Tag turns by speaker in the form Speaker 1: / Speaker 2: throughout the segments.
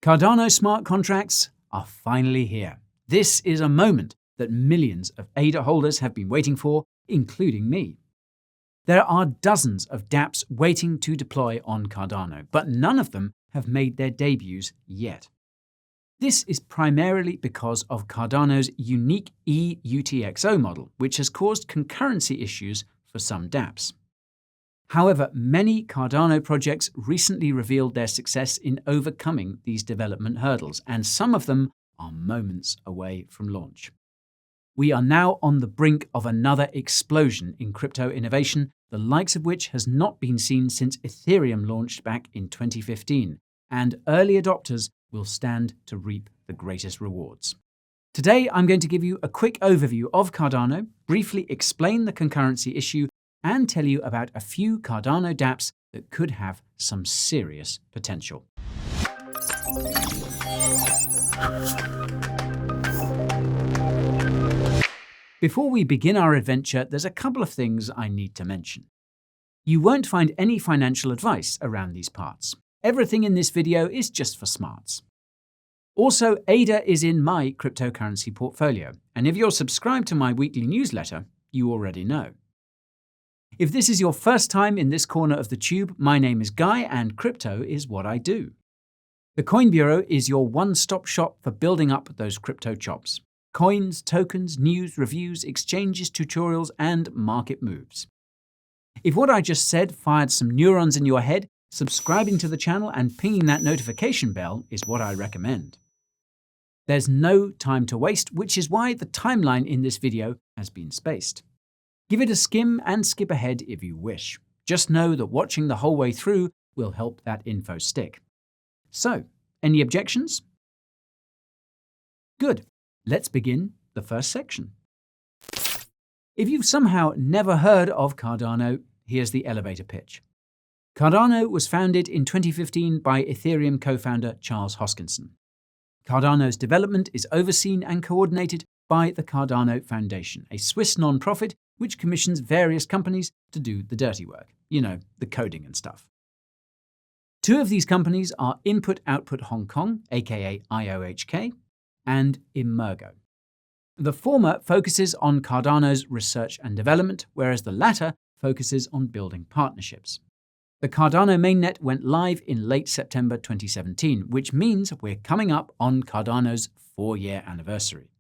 Speaker 1: Cardano smart contracts are finally here. This is a moment that millions of ADA holders have been waiting for, including me. There are dozens of dApps waiting to deploy on Cardano, but none of them have made their debuts yet. This is primarily because of Cardano's unique eUTXO model, which has caused concurrency issues for some dApps. However, many Cardano projects recently revealed their success in overcoming these development hurdles, and some of them are moments away from launch. We are now on the brink of another explosion in crypto innovation, the likes of which has not been seen since Ethereum launched back in 2015, and early adopters will stand to reap the greatest rewards. Today, I'm going to give you a quick overview of Cardano, briefly explain the concurrency issue, and tell you about a few Cardano dApps that could have some serious potential. Before we begin our adventure, there's a couple of things I need to mention. You won't find any financial advice around these parts. Everything in this video is just for smarts. Also, ADA is in my cryptocurrency portfolio, and if you're subscribed to my weekly newsletter, you already know. If this is your first time in this corner of the tube, my name is Guy and crypto is what I do. The Coin Bureau is your one-stop shop for building up those crypto chops. Coins, tokens, news, reviews, exchanges, tutorials, and market moves. If what I just said fired some neurons in your head, subscribing to the channel and pinging that notification bell is what I recommend. There's no time to waste, which is why the timeline in this video has been spaced. Give it a skim and skip ahead if you wish. Just know that watching the whole way through will help that info stick. So, any objections? Good. Let's begin the first section. If you've somehow never heard of Cardano, here's the elevator pitch. Cardano was founded in 2015 by Ethereum co-founder Charles Hoskinson. Cardano's development is overseen and coordinated by the Cardano Foundation, a Swiss non-profit which commissions various companies to do the dirty work. You know, the coding and stuff. Two of these companies are Input Output Hong Kong, aka IOHK, and Emergo. The former focuses on Cardano's research and development, whereas the latter focuses on building partnerships. The Cardano mainnet went live in late September 2017, which means we're coming up on Cardano's 4-year anniversary.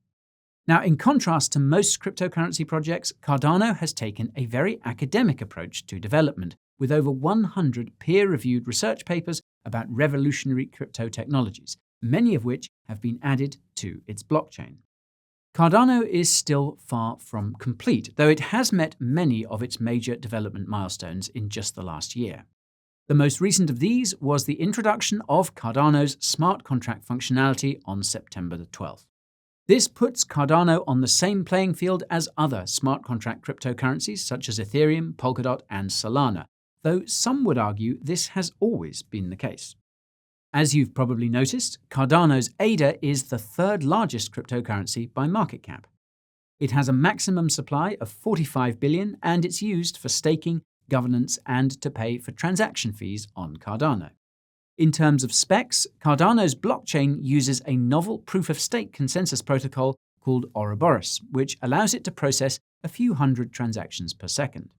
Speaker 1: Now, in contrast to most cryptocurrency projects, Cardano has taken a very academic approach to development, with over 100 peer-reviewed research papers about revolutionary crypto technologies, many of which have been added to its blockchain. Cardano is still far from complete, though it has met many of its major development milestones in just the last year. The most recent of these was the introduction of Cardano's smart contract functionality on September the 12th. This puts Cardano on the same playing field as other smart contract cryptocurrencies such as Ethereum, Polkadot, and Solana, though some would argue this has always been the case. As you've probably noticed, Cardano's ADA is the third largest cryptocurrency by market cap. It has a maximum supply of 45 billion and it's used for staking, governance, and to pay for transaction fees on Cardano. In terms of specs, Cardano's blockchain uses a novel proof-of-stake consensus protocol called Ouroboros, which allows it to process a few hundred transactions per second.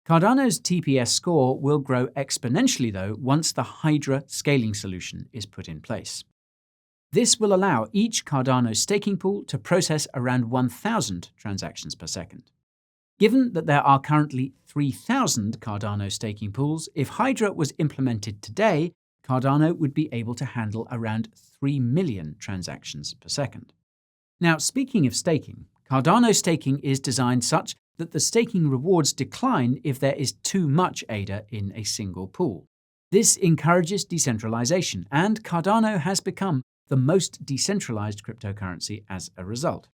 Speaker 1: Cardano's TPS score will grow exponentially, though, once the Hydra scaling solution is put in place. This will allow each Cardano staking pool to process around 1,000 transactions per second. Given that there are currently 3,000 Cardano staking pools, if Hydra was implemented today, Cardano would be able to handle around 3 million transactions per second. Now, speaking of staking, Cardano staking is designed such that the staking rewards decline if there is too much ADA in a single pool. This encourages decentralization, and Cardano has become the most decentralized cryptocurrency as a result.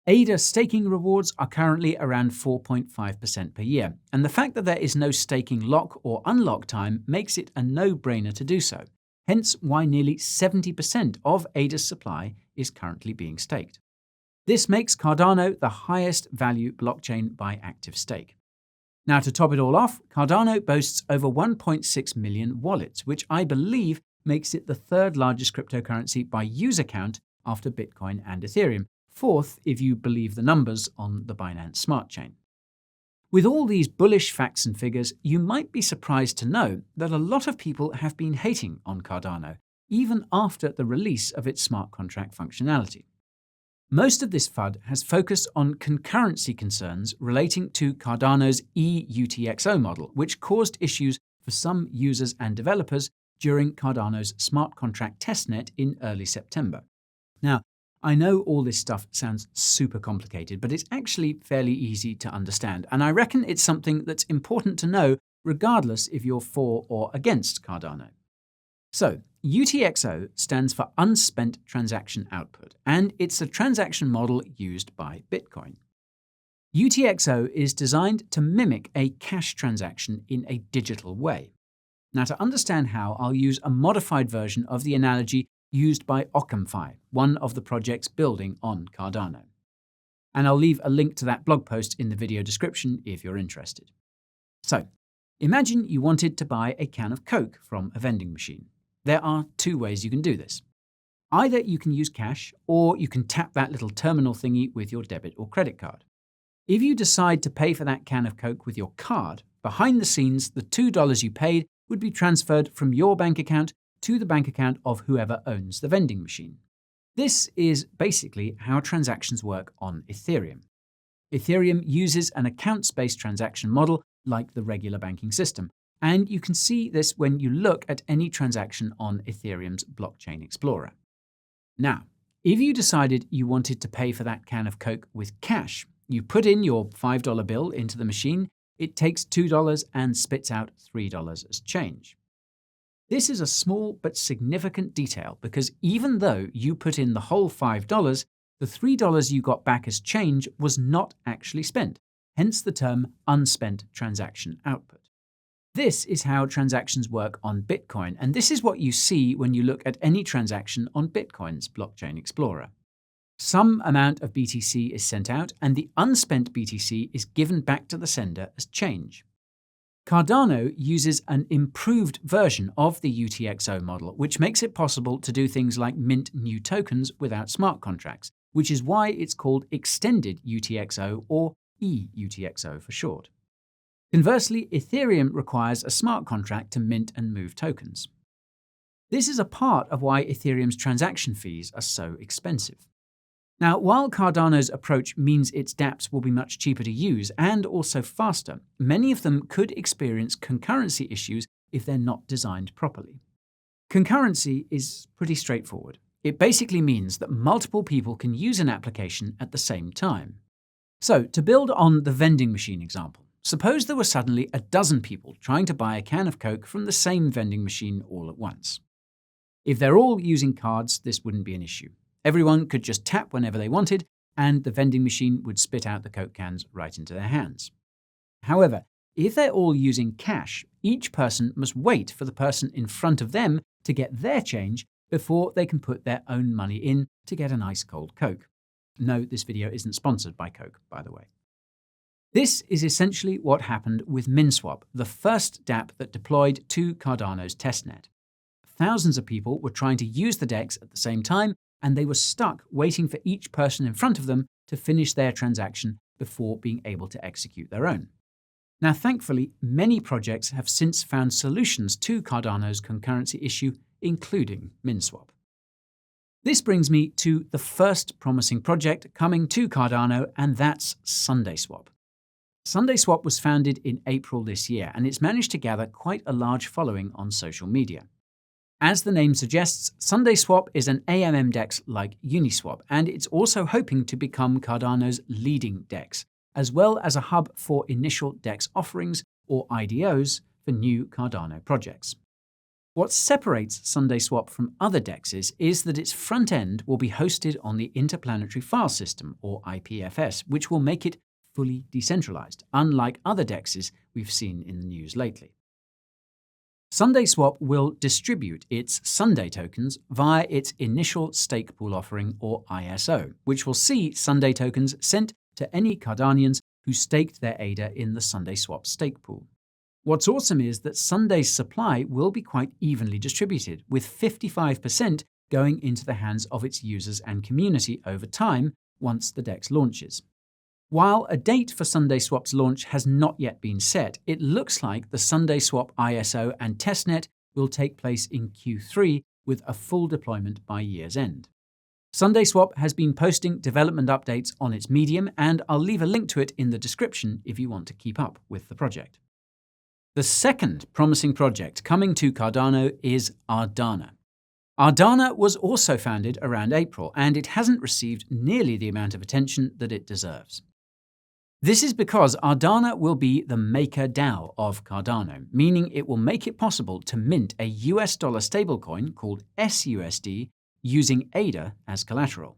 Speaker 1: ADA staking rewards are currently around 4.5% per year, and the fact that there is no staking lock or unlock time makes it a no-brainer to do so, hence why nearly 70% of ADA's supply is currently being staked. This makes Cardano the highest value blockchain by active stake. Now, to top it all off, Cardano boasts over 1.6 million wallets, which I believe makes it the third largest cryptocurrency by user count after Bitcoin and Ethereum, fourth if you believe the numbers on the Binance Smart Chain. With all these bullish facts and figures, you might be surprised to know that a lot of people have been hating on Cardano, even after the release of its smart contract functionality. Most of this FUD has focused on concurrency concerns relating to Cardano's eUTXO model, which caused issues for some users and developers during Cardano's smart contract testnet in early September. Now, I know all this stuff sounds super complicated, but it's actually fairly easy to understand, and I reckon it's something that's important to know regardless if you're for or against Cardano. So, UTXO stands for Unspent Transaction Output, and it's a transaction model used by Bitcoin. UTXO is designed to mimic a cash transaction in a digital way. Now, to understand how, I'll use a modified version of the analogy used by OccamFi, one of the projects building on Cardano. And I'll leave a link to that blog post in the video description if you're interested. So, imagine you wanted to buy a can of Coke from a vending machine. There are two ways you can do this. Either you can use cash, or you can tap that little terminal thingy with your debit or credit card. If you decide to pay for that can of Coke with your card, behind the scenes, the $2 you paid would be transferred from your bank account to the bank account of whoever owns the vending machine. This is basically how transactions work on Ethereum. Ethereum uses an accounts-based transaction model like the regular banking system, and you can see this when you look at any transaction on Ethereum's blockchain explorer. Now, if you decided you wanted to pay for that can of Coke with cash, you put in your $5 bill into the machine, it takes $2 and spits out $3 as change. This is a small but significant detail because even though you put in the whole $5, the $3 you got back as change was not actually spent, hence the term unspent transaction output. This is how transactions work on Bitcoin, and this is what you see when you look at any transaction on Bitcoin's blockchain explorer. Some amount of BTC is sent out, and the unspent BTC is given back to the sender as change. Cardano uses an improved version of the UTXO model, which makes it possible to do things like mint new tokens without smart contracts, which is why it's called Extended UTXO or eUTXO for short. Conversely, Ethereum requires a smart contract to mint and move tokens. This is a part of why Ethereum's transaction fees are so expensive. Now, while Cardano's approach means its dApps will be much cheaper to use and also faster, many of them could experience concurrency issues if they're not designed properly. Concurrency is pretty straightforward. It basically means that multiple people can use an application at the same time. So, to build on the vending machine example, suppose there were suddenly a dozen people trying to buy a can of Coke from the same vending machine all at once. If they're all using cards, this wouldn't be an issue. Everyone could just tap whenever they wanted, and the vending machine would spit out the Coke cans right into their hands. However, if they're all using cash, each person must wait for the person in front of them to get their change before they can put their own money in to get an ice-cold Coke. No, this video isn't sponsored by Coke, by the way. This is essentially what happened with MinSwap, the first dApp that deployed to Cardano's testnet. Thousands of people were trying to use the DEX at the same time, and they were stuck waiting for each person in front of them to finish their transaction before being able to execute their own. Now, thankfully, many projects have since found solutions to Cardano's concurrency issue, including MinSwap. This brings me to the first promising project coming to Cardano, and that's Sundaeswap. Sundaeswap was founded in April this year, and it's managed to gather quite a large following on social media. As the name suggests, Sundaeswap is an AMM DEX like Uniswap, and it's also hoping to become Cardano's leading DEX, as well as a hub for initial DEX offerings, or IDOs, for new Cardano projects. What separates Sundaeswap from other DEXs is that its front end will be hosted on the Interplanetary File System, or IPFS, which will make it fully decentralized, unlike other DEXs we've seen in the news lately. Sundaeswap will distribute its Sunday tokens via its initial stake pool offering, or ISO, which will see Sunday tokens sent to any Cardanians who staked their ADA in the Sundaeswap stake pool. What's awesome is that Sunday's supply will be quite evenly distributed, with 55% going into the hands of its users and community over time once the DEX launches. While a date for Sundaeswap's launch has not yet been set, it looks like the Sundaeswap ISO and testnet will take place in Q3 with a full deployment by year's end. Sundaeswap has been posting development updates on its Medium, and I'll leave a link to it in the description if you want to keep up with the project. The second promising project coming to Cardano is Ardana. Ardana was also founded around April, and it hasn't received nearly the amount of attention that it deserves. This is because Ardana will be the maker DAO of Cardano, meaning it will make it possible to mint a US dollar stablecoin called SUSD using ADA as collateral.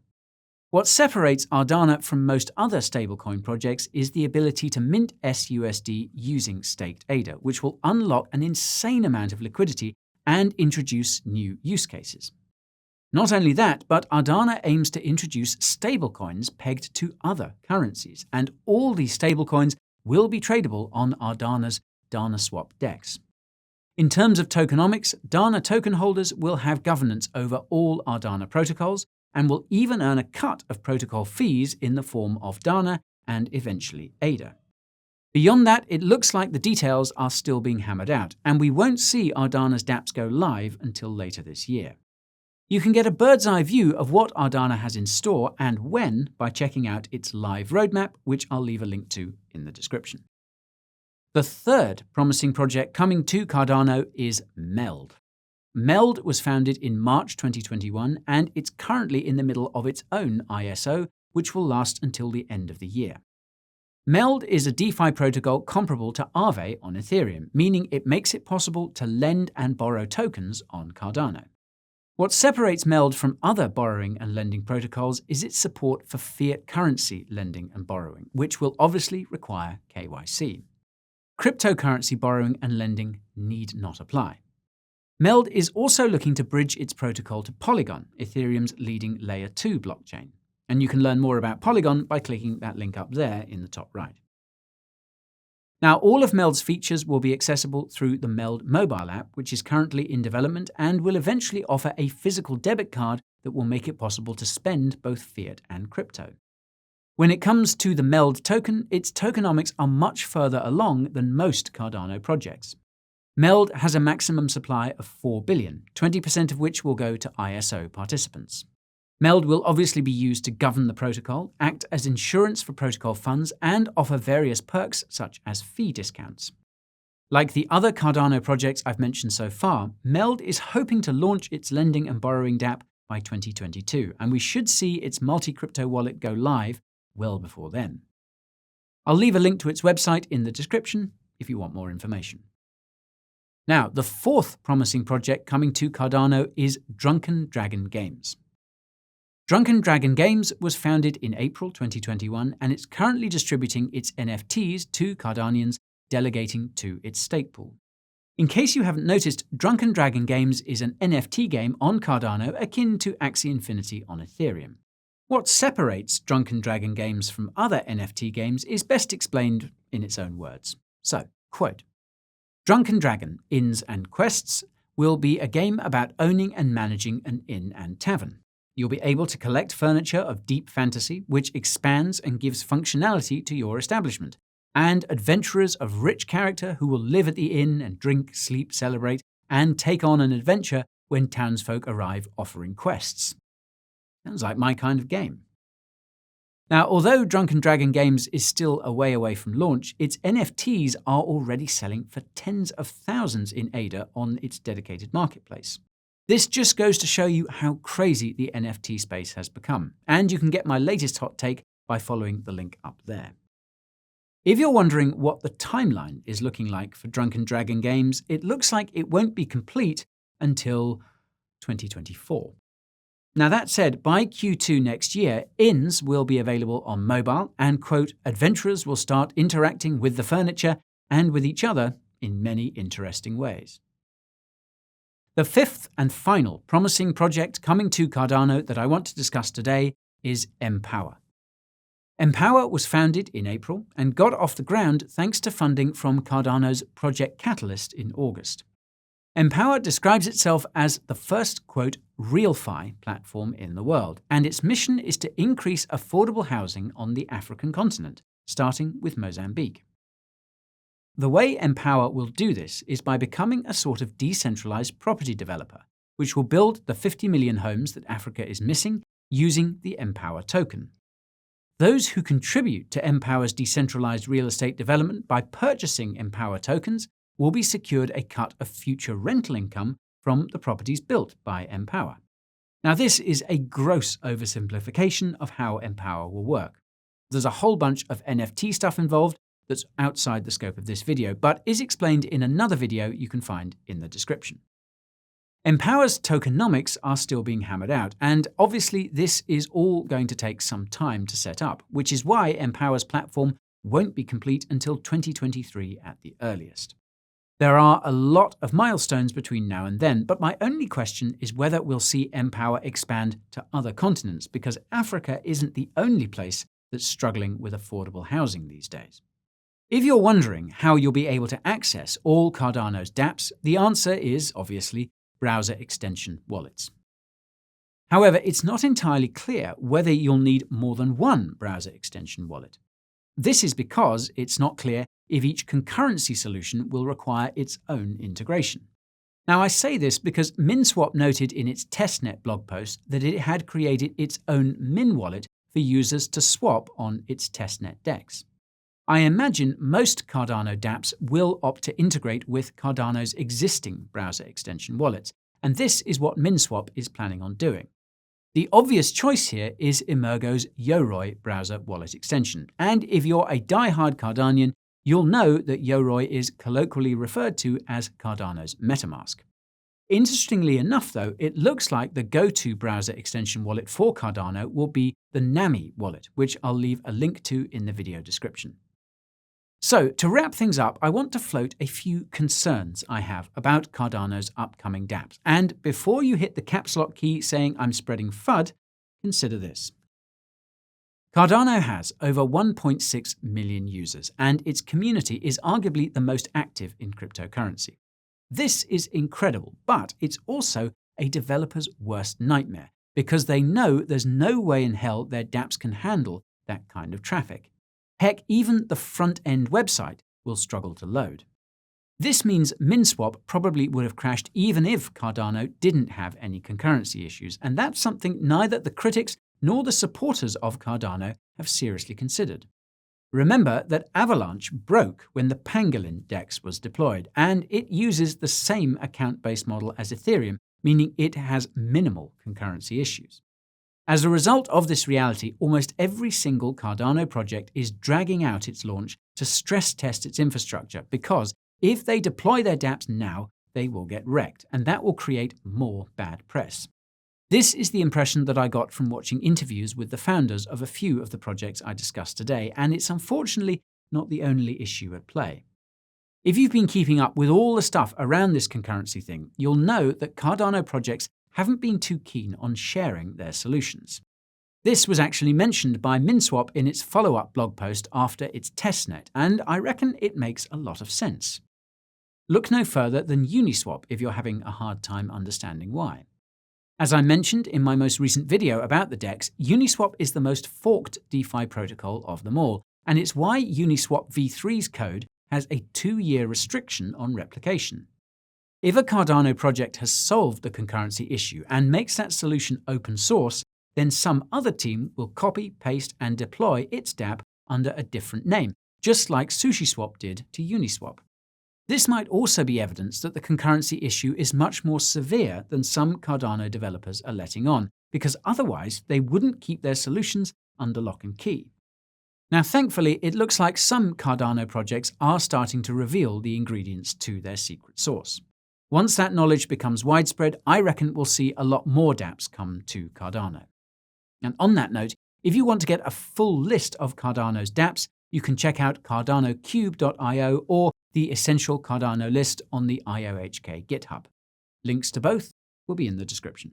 Speaker 1: What separates Ardana from most other stablecoin projects is the ability to mint SUSD using staked ADA, which will unlock an insane amount of liquidity and introduce new use cases. Not only that, but Ardana aims to introduce stablecoins pegged to other currencies, and all these stablecoins will be tradable on Ardana's DanaSwap DEX. In terms of tokenomics, Dana token holders will have governance over all Ardana protocols and will even earn a cut of protocol fees in the form of Dana and eventually ADA. Beyond that, it looks like the details are still being hammered out, and we won't see Ardana's dApps go live until later this year. You can get a bird's eye view of what Ardana has in store and when by checking out its live roadmap, which I'll leave a link to in the description. The third promising project coming to Cardano is Meld. Meld was founded in March 2021, and it's currently in the middle of its own ISO, which will last until the end of the year. Meld is a DeFi protocol comparable to Aave on Ethereum, meaning it makes it possible to lend and borrow tokens on Cardano. What separates Meld from other borrowing and lending protocols is its support for fiat currency lending and borrowing, which will obviously require KYC. Cryptocurrency borrowing and lending need not apply. Meld is also looking to bridge its protocol to Polygon, Ethereum's leading Layer 2 blockchain. And you can learn more about Polygon by clicking that link up there in the top right. Now, all of Meld's features will be accessible through the Meld mobile app, which is currently in development and will eventually offer a physical debit card that will make it possible to spend both fiat and crypto. When it comes to the Meld token, its tokenomics are much further along than most Cardano projects. Meld has a maximum supply of 4 billion, 20% of which will go to ISO participants. Meld will obviously be used to govern the protocol, act as insurance for protocol funds, and offer various perks such as fee discounts. Like the other Cardano projects I've mentioned so far, Meld is hoping to launch its lending and borrowing dApp by 2022, and we should see its multi-crypto wallet go live well before then. I'll leave a link to its website in the description if you want more information. Now, the fourth promising project coming to Cardano is Drunken Dragon Games. Drunken Dragon Games was founded in April 2021, and it's currently distributing its NFTs to Cardanians, delegating to its stake pool. In case you haven't noticed, Drunken Dragon Games is an NFT game on Cardano akin to Axie Infinity on Ethereum. What separates Drunken Dragon Games from other NFT games is best explained in its own words. So, quote, Drunken Dragon, Inns and Quests will be a game about owning and managing an inn and tavern. You'll be able to collect furniture of deep fantasy, which expands and gives functionality to your establishment, and adventurers of rich character who will live at the inn and drink, sleep, celebrate, and take on an adventure when townsfolk arrive offering quests. Sounds like my kind of game. Now, although Drunken Dragon Games is still a way away from launch, its NFTs are already selling for tens of thousands in ADA on its dedicated marketplace. This just goes to show you how crazy the NFT space has become, and you can get my latest hot take by following the link up there. If you're wondering what the timeline is looking like for Drunken Dragon Games, it looks like it won't be complete until 2024. Now that said, by Q2 next year, inns will be available on mobile and, quote, adventurers will start interacting with the furniture and with each other in many interesting ways. The fifth and final promising project coming to Cardano that I want to discuss today is Empowa. Empowa was founded in April and got off the ground thanks to funding from Cardano's Project Catalyst in August. Empowa describes itself as the first, quote, real-fi platform in the world, and its mission is to increase affordable housing on the African continent, starting with Mozambique. The way Empowa will do this is by becoming a sort of decentralized property developer, which will build the 50 million homes that Africa is missing using the Empowa token. Those who contribute to Empowa's decentralized real estate development by purchasing Empowa tokens will be secured a cut of future rental income from the properties built by Empowa. Now, this is a gross oversimplification of how Empowa will work. There's a whole bunch of NFT stuff involved that's outside the scope of this video, but is explained in another video you can find in the description. Empowa's tokenomics are still being hammered out, and obviously this is all going to take some time to set up, which is why Empowa's platform won't be complete until 2023 at the earliest. There are a lot of milestones between now and then, but my only question is whether we'll see Empowa expand to other continents, because Africa isn't the only place that's struggling with affordable housing these days. If you're wondering how you'll be able to access all Cardano's dApps, the answer is, obviously, browser extension wallets. However, it's not entirely clear whether you'll need more than one browser extension wallet. This is because it's not clear if each concurrency solution will require its own integration. Now, I say this because MinSwap noted in its testnet blog post that it had created its own Min wallet for users to swap on its testnet DEX. I imagine most Cardano dApps will opt to integrate with Cardano's existing browser extension wallets, and this is what MinSwap is planning on doing. The obvious choice here is Emergo's Yoroi browser wallet extension, and if you're a die-hard Cardanian, you'll know that Yoroi is colloquially referred to as Cardano's MetaMask. Interestingly enough, though, it looks like the go-to browser extension wallet for Cardano will be the Nami wallet, which I'll leave a link to in the video description. So, to wrap things up, I want to float a few concerns I have about Cardano's upcoming dApps. And before you hit the caps lock key saying I'm spreading FUD, consider this. Cardano has over 1.6 million users, and its community is arguably the most active in cryptocurrency. This is incredible, but it's also a developer's worst nightmare, because they know there's no way in hell their dApps can handle that kind of traffic. Heck, even the front-end website will struggle to load. This means MinSwap probably would have crashed even if Cardano didn't have any concurrency issues, and that's something neither the critics nor the supporters of Cardano have seriously considered. Remember that Avalanche broke when the Pangolin DEX was deployed, and it uses the same account-based model as Ethereum, meaning it has minimal concurrency issues. As a result of this reality, almost every single Cardano project is dragging out its launch to stress test its infrastructure, because if they deploy their dApps now, they will get wrecked, and that will create more bad press. This is the impression that I got from watching interviews with the founders of a few of the projects I discussed today, and it's unfortunately not the only issue at play. If you've been keeping up with all the stuff around this concurrency thing, you'll know that Cardano projects haven't been too keen on sharing their solutions. This was actually mentioned by MinSwap in its follow-up blog post after its testnet, and I reckon it makes a lot of sense. Look no further than Uniswap if you're having a hard time understanding why. As I mentioned in my most recent video about the DEX, Uniswap is the most forked DeFi protocol of them all, and it's why Uniswap v3's code has a 2-year restriction on replication. If a Cardano project has solved the concurrency issue and makes that solution open source, then some other team will copy, paste, and deploy its dApp under a different name, just like SushiSwap did to Uniswap. This might also be evidence that the concurrency issue is much more severe than some Cardano developers are letting on, because otherwise they wouldn't keep their solutions under lock and key. Now, thankfully, it looks like some Cardano projects are starting to reveal the ingredients to their secret sauce. Once that knowledge becomes widespread, I reckon we'll see a lot more dApps come to Cardano. And on that note, if you want to get a full list of Cardano's dApps, you can check out cardanocube.io or the Essential Cardano list on the IOHK GitHub. Links to both will be in the description.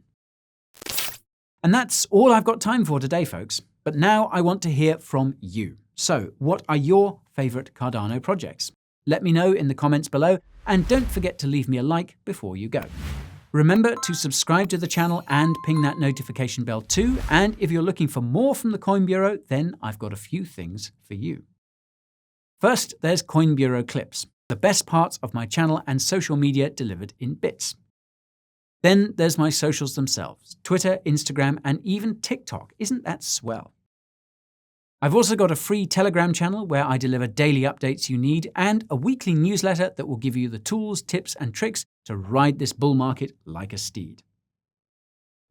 Speaker 1: And that's all I've got time for today, folks. But now I want to hear from you. So, what are your favorite Cardano projects? Let me know in the comments below, and don't forget to leave me a like before you go. Remember to subscribe to the channel and ping that notification bell too, and if you're looking for more from the Coin Bureau, then I've got a few things for you. First, there's Coin Bureau Clips, the best parts of my channel and social media delivered in bits. Then there's my socials themselves, Twitter, Instagram, and even TikTok. Isn't that swell? I've also got a free Telegram channel where I deliver daily updates you need and a weekly newsletter that will give you the tools, tips, and tricks to ride this bull market like a steed.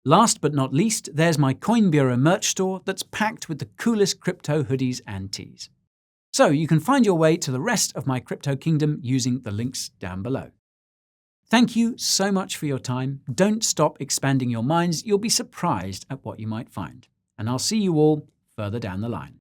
Speaker 1: Last but not least, there's my Coin Bureau merch store that's packed with the coolest crypto hoodies and tees. So you can find your way to the rest of my crypto kingdom using the links down below. Thank you so much for your time. Don't stop expanding your minds. You'll be surprised at what you might find. And I'll see you all further down the line.